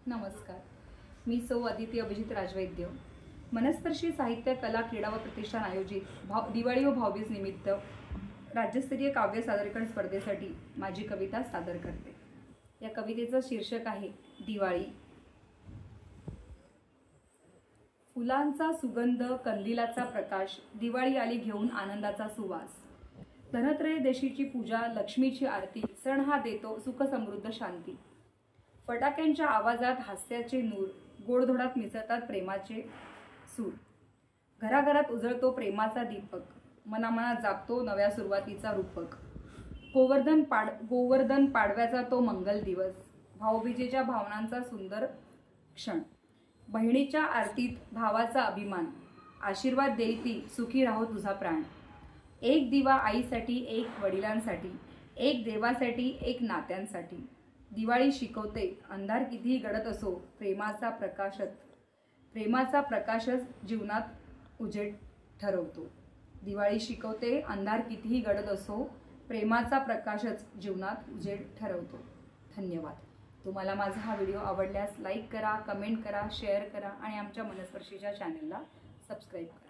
नमस्कार, मी सौ अदिती अभिजित राजवैद्य. मनस्पर्शी साहित्य कला क्रीडा व प्रतिष्ठान आयोजित दिवाळी व भाऊबीज निमित्त राज्यस्तरीय काव्य सादरीकरण स्पर्धेसाठी माझी कविता सादर करते. या कवितेचं शीर्षक आहे दिवाळी. फुलांचा सुगंध, कंदिलाचा प्रकाश, दिवाळी आली घेऊन आनंदाचा सुवास. धनत्रयोदशीची पूजा, लक्ष्मीची आरती, सण हा देतो सुख समृद्ध शांती. फटाक्यांच्या आवाजात हास्याचे नूर, गोडधोडात मिसळतात प्रेमाचे सूर. घराघरात उजळतो प्रेमाचा दीपक, मनामनात जागतो नव्या सुरुवातीचा रूपक. गोवर्धन पाडव्याचा तो मंगल दिवस, भाऊबीजेच्या भावनांचा सुंदर क्षण. बहिणीच्या आरतीत भावाचा अभिमान, आशीर्वाद देई ती सुखी राहो तुझा प्राण. एक दिवा आईसाठी, एक वडिलांसाठी, एक देवासाठी, एक नात्यांसाठी. दिवाळी शिकवते अंधार कितीही गडद असो, प्रेमाचा प्रकाशच जीवनात उजेड ठरवतो. दिवाळी शिकवते अंधार कितीही गडद असो, प्रेमाचा प्रकाशच जीवनात उजेड ठरवतो. धन्यवाद. तुम्हाला माझा हा व्हिडिओ आवडल्यास लाईक करा, कमेंट करा, शेअर करा आणि आमच्या मनस्पर्शीच्या चॅनलला सबस्क्राईब करा.